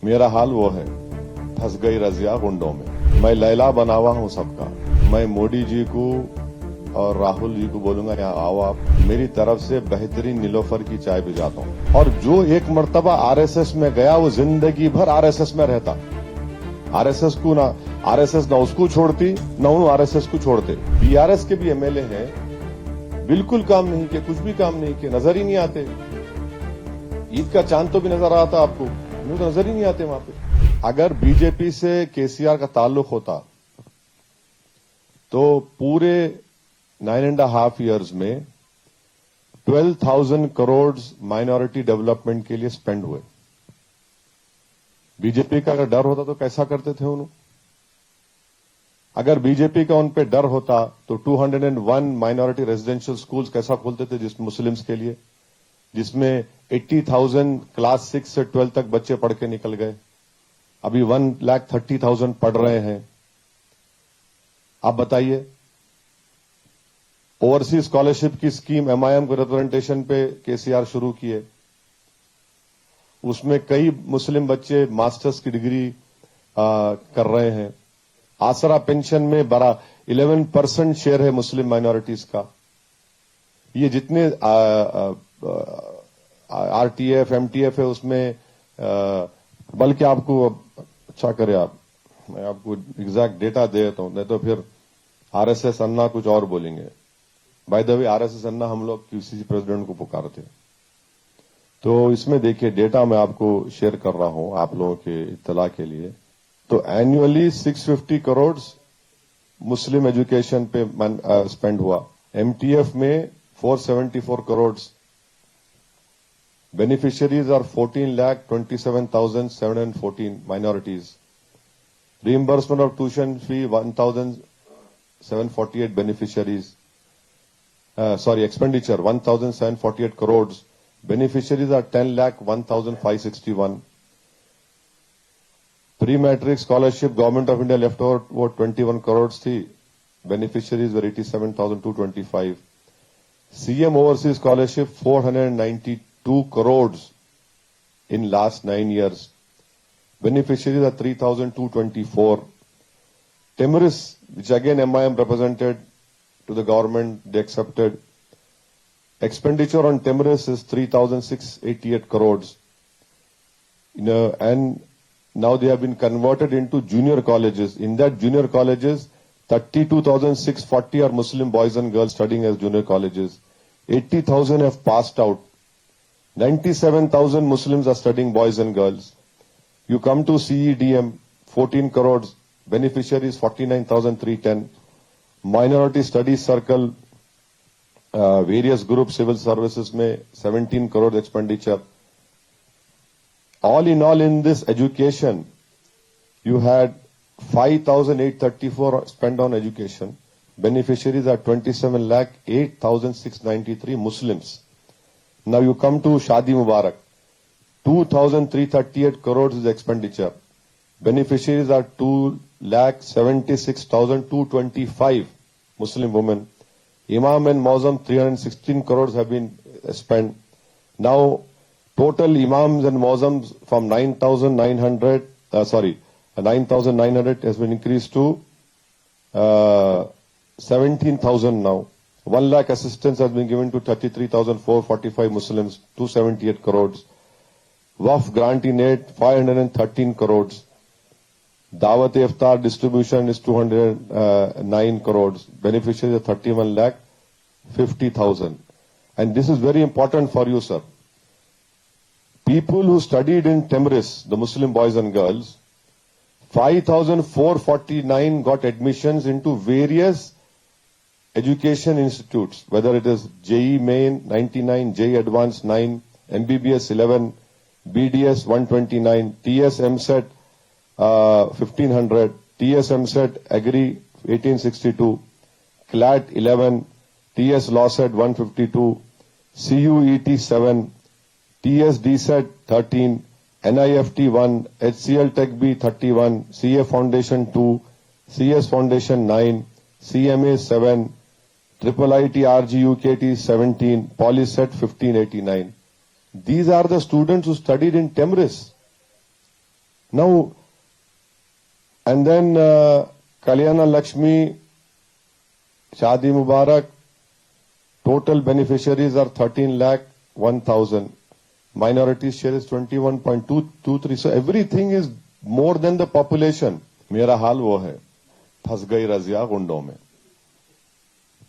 मेरा हाल वो है, फंस गई रजिया गुंडों में। मैं लैला बना हुआ हूं सबका। मैं मोदी जी को और राहुल जी को बोलूंगा, यहाँ आओ आप, मेरी तरफ से बेहतरीन नीलोफर की चाय भिजाता हूं। और जो एक मर्तबा आरएसएस में गया वो जिंदगी भर आरएसएस में रहता। आरएसएस ना उसको छोड़ती, ना उन आरएसएस को छोड़ते। बीआरएस के भी एमएलए हैं, बिल्कुल काम नहीं किए, कुछ भी काम नहीं किए, नजर ही नहीं आते। ईद का चांद तो भी नजर आता आपको, तो नजर ही नहीं आते वहां पे। अगर बीजेपी से केसीआर का ताल्लुक होता तो पूरे 9.5 years में 12,000 करोड़ माइनॉरिटी डेवलपमेंट के लिए स्पेंड हुए। बीजेपी का अगर डर होता तो कैसा करते थे उन्होंने? अगर बीजेपी का उन पे डर होता तो 201 माइनॉरिटी रेजिडेंशियल स्कूल्स कैसा खोलते थे जिस मुस्लिम्स के लिए, जिसमें 80,000 क्लास 6 से 12 तक बच्चे पढ़ के निकल गए। अभी 1,30,000 पढ़ रहे हैं। आप बताइए, ओवरसीज स्कॉलरशिप की स्कीम एमआईएम के रिप्रेजेंटेशन पे केसीआर शुरू किए, उसमें कई मुस्लिम बच्चे मास्टर्स की डिग्री कर रहे हैं। आसरा पेंशन में बड़ा 11% शेयर है मुस्लिम माइनॉरिटीज का। ये जितने आरटीएफ एमटीएफ है उसमें बल्कि आपको अच्छा करे आप, मैं आपको एग्जैक्ट डेटा दे देता हूं, नहीं तो फिर आरएसएस अन्ना कुछ और बोलेंगे। बाय द वे आरएसएस अन्ना हम लोग किसी प्रेसिडेंट को पुकारते। तो इसमें देखिए डेटा मैं आपको शेयर कर रहा हूं आप लोगों के इत्तला के लिए। तो एनुअली 650 करोड़ मुस्लिम एजुकेशन पे स्पेंड हुआ। एमटीएफ में 474 crore. Beneficiaries are 14,27,714 minorities. Reimbursement of tuition fee 1,748 beneficiaries. Expenditure 1,748 crores. Beneficiaries are 10,01,561. Pre-matric scholarship, Government of India left over 21 crores thi. Beneficiaries were 87,225. CM overseas scholarship 492 crores in last 9 years. Beneficiaries are 3,224. Temiris, which again MIM represented to the government, they accepted. Expenditure on Temiris is 3,688 crores. And now they have been converted into junior colleges. In that junior colleges, 32,640 are Muslim boys and girls studying as junior colleges. 80,000 have passed out. 97,000 Muslims are studying boys and girls. You come to CEDM, 14 crores, beneficiaries 49,310. Minority Studies Circle, various groups, civil services में 17 crore expenditure. All in all in this education, you had 5,834 spent on education. Beneficiaries are 27,08,693 Muslims. Now you come to Shadi Mubarak. 2,338 crores is expenditure. Beneficiaries are 2,76,225 Muslim women. Imam and Mausam 316 crores have been spent. Now total Imams and Mausams from 9,900 has been increased to 17,000 now. 1 lakh assistance has been given to 33,445 Muslims, 278 crores. Waqf grant in aid 513 crores. Dawat Iftar distribution is 209 crores. Beneficiaries are 31 lakh 50,000. And this is very important for you, sir. People who studied in Temiris, the Muslim boys and girls, 5,449 got admissions into various education institutes, whether it is JEE Main 99, JEE Advanced 9, MBBS 11, BDS 129, TS MSET 1500, TS MSET Agri 1862, CLAT 11, TS LawSet 152, CUET 7, TS DSET 13, NIFT 1, HCL Tech B 31, CA Foundation 2, CS Foundation 9, CMA 7, IIIT RG UKT 17, PolySet 1589. These are the students who studied in Temiris. Now, and then Kalyana Lakshmi, Shadi Mubarak, total beneficiaries are 13,01,000. Minority share is 21.223. So everything is more than the population. मेरा हाल वो है, फंस गई रजिया गुंडों में.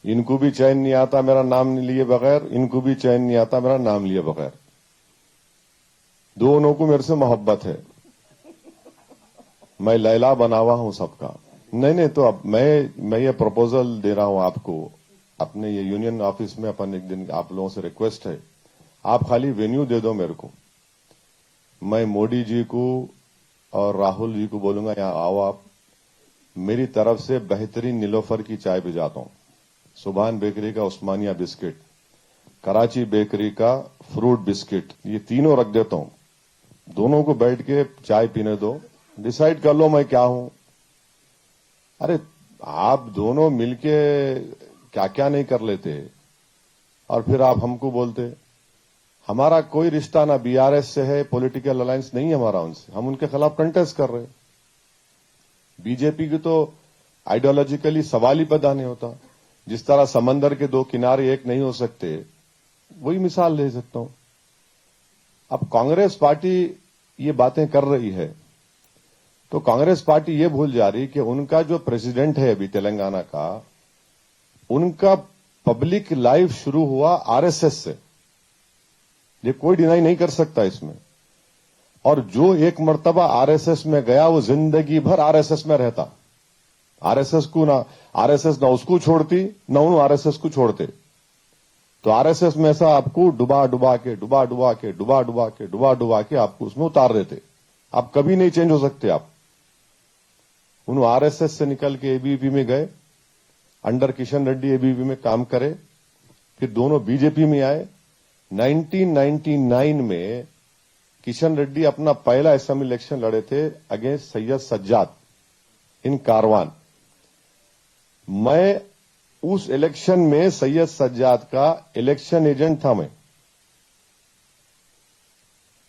इनको भी चैन नहीं आता मेरा नाम लिए बगैर, इनको भी चैन नहीं आता मेरा नाम लिए बगैर. दोनों को मेरे से मोहब्बत है. मैं लैला बना हुआ हूं सबका. नहीं तो अब मैं ये प्रपोजल दे रहा हूं आपको. अपने ये यूनियन ऑफिस में अपन एक दिन आप लोगों से रिक्वेस्ट है, आप खाली वेन्यू दे दो मेरे को. मैं मोदी जी को और राहुल जी को बोलूंगा, यहां आओ आप. मेरी तरफ से बेहतरीन नीलोफर की चाय भिजाता हूं. सुभान बेकरी का उस्मानिया बिस्किट, कराची बेकरी का फ्रूट बिस्किट, ये तीनों रख देता हूं. दोनों को बैठ के चाय पीने दो, डिसाइड कर लो मैं क्या हूं. अरे आप दोनों मिलके क्या क्या नहीं कर लेते, और फिर आप हमको बोलते. हमारा कोई रिश्ता ना बीआरएस से है, पॉलिटिकल अलायंस नहीं है हमारा उनसे. हम उनके खिलाफ कंटेस्ट कर रहे हैं. बीजेपी की तो आइडियोलॉजिकली सवाल ही पैदा नहीं होता. जिस तरह समंदर के दो किनारे एक नहीं हो सकते, वही मिसाल ले सकता हूं. अब कांग्रेस पार्टी ये बातें कर रही है, तो कांग्रेस पार्टी ये भूल जा रही कि उनका जो प्रेसिडेंट है अभी तेलंगाना का, उनका पब्लिक लाइफ शुरू हुआ आरएसएस से. ये कोई डिनाई नहीं कर सकता इसमें. और जो एक मर्तबा आरएसएस में गया वो जिंदगी भर आरएसएस में रहता. आरएसएस ना उसको छोड़ती, ना उन आरएसएस को छोड़ते. तो आरएसएस में ऐसा आपको डुबा डुबा के आपको उसमें उतार देते. आप कभी नहीं चेंज हो सकते. आप उन आरएसएस से निकल के एबीवीपी में गए, अंडर किशन रेड्डी एबीवीपी में काम करे, फिर दोनों बीजेपी में आए. 1999 में किशन रेड्डी अपना पहला असेंबली इलेक्शन लड़े थे अगेंस्ट सैयद सज्जाद इन कारवान. मैं उस इलेक्शन में सैयद सज्जाद का इलेक्शन एजेंट था. मैं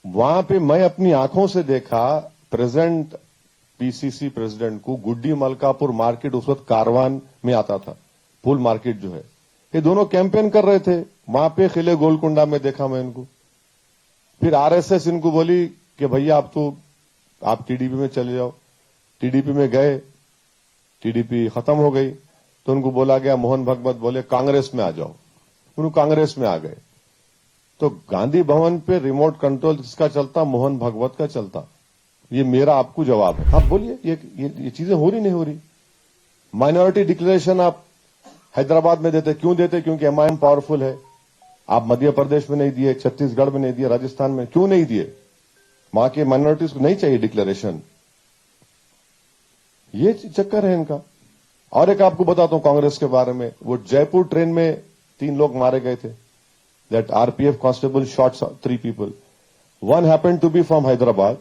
वहां पे मैं अपनी आंखों से देखा प्रेजेंट पीसीसी प्रेसिडेंट को. गुड्डी मलकापुर मार्केट उस वक्त कारवान में आता था, फुल मार्केट जो है. ये दोनों कैंपेन कर रहे थे वहां पे किले गोलकुंडा में. देखा मैं इनको. फिर आरएसएस इनको बोली कि भैया आप टीडीपी में चले जाओ. टीडीपी में गए, टीडीपी खत्म हो गई, तो उनको बोला गया, मोहन भगवत बोले कांग्रेस में आ जाओ. उन्होंने कांग्रेस में आ गए. तो गांधी भवन पे रिमोट कंट्रोल किसका चलता? मोहन भगवत का चलता. ये मेरा आपको जवाब है. आप बोलिए ये चीजें हो रही नहीं हो रही. माइनॉरिटी डिक्लेरेशन आप हैदराबाद में देते. क्यों देते? क्योंकि एमआईएम पावरफुल है. आप मध्य प्रदेश में नहीं दिए, छत्तीसगढ़ में नहीं दिए, राजस्थान में क्यों नहीं दिए? वहां के माइनॉरिटीज को नहीं चाहिए डिक्लेरेशन. ये चक्कर है इनका. और एक आपको बताता हूं कांग्रेस के बारे में. वो जयपुर ट्रेन में 3 लोग मारे गए थे. That RPF constable shot 3 people. One happened to be from Hyderabad,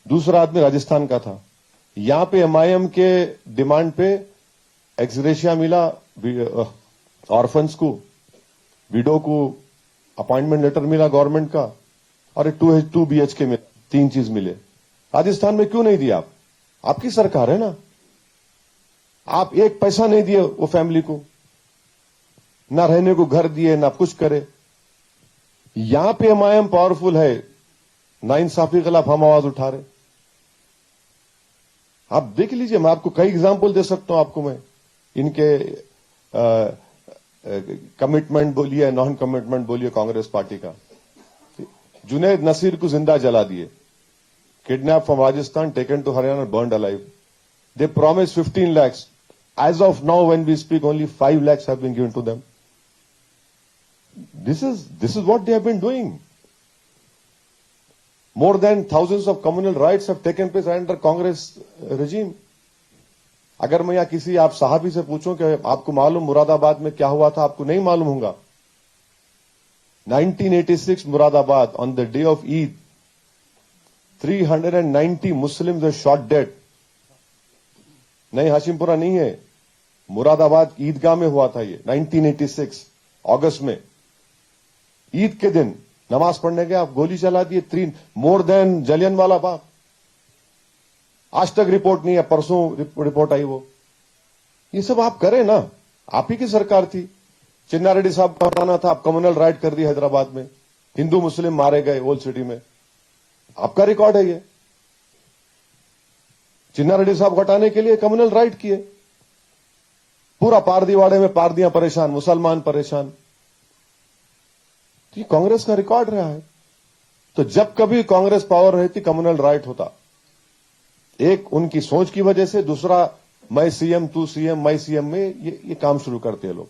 दूसरा आदमी राजस्थान का था. यहां पे एमआईएम के डिमांड पे एक्सग्रेशिया मिला ऑर्फन्स को, विडो को अपॉइंटमेंट लेटर मिला गवर्नमेंट का, और 2 BHK में 3 चीज मिले. राजस्थान में क्यों नहीं दिया? आपकी सरकार है ना. आप एक पैसा नहीं दिए वो फैमिली को, ना रहने को घर दिए, ना कुछ करे. यहां पे एमआईएम पावरफुल है, नाइंसाफी के खिलाफ हम आवाज उठा रहे. आप देख लीजिए, मैं आपको कई एग्जाम्पल दे सकता हूं आपको. मैं इनके कमिटमेंट बोलिए, नॉन कमिटमेंट बोलिए कांग्रेस पार्टी का. जुनैद नसीर को जिंदा जला दिए. Kidnap from Rajasthan, taken to Haryana, burned alive. They promised 15 lakhs. As of now, when we speak, only 5 lakhs have been given to them. This is what they have been doing. More than thousands of communal riots have taken place under Congress regime. अगर मैं यहाँ किसी आप साहबी से पूछूं कि आपको मालूम मुरादाबाद में क्या हुआ था, आपको नहीं मालूम होगा. 1986 Moradabad, on the day of Eid, 390 Muslims were shot dead. नहीं, हाशिमपुरा नहीं है, मुरादाबाद ईदगाह में हुआ था ये 1986 अगस्त में. ईद के दिन नमाज पढ़ने गए, आप गोली चला दिए. 3 मोर देन जलियनवाला बाग. आज तक रिपोर्ट नहीं है, परसों रिपोर्ट आई वो। ये सब आप करें ना, आप ही की सरकार थी। चिन्ना रेड्डी साहब को हटाना था, आप कम्युनल राइट कर दिया हैदराबाद में, हिंदू मुस्लिम मारे गए ओल्ड सिटी में, आपका रिकॉर्ड है ये। चिन्ना रेड्डी साहब को हटाने के लिए कम्युनल राइट किए, पूरा पारदीवाड़े में पारदियां परेशान, मुसलमान परेशान। ये कांग्रेस का रिकॉर्ड रहा है। तो जब कभी कांग्रेस पावर रहती कम्युनल राइट होता। एक उनकी सोच की वजह से, दूसरा मैं सीएम तू सीएम मैं सीएम में ये काम शुरू करते हैं लोग।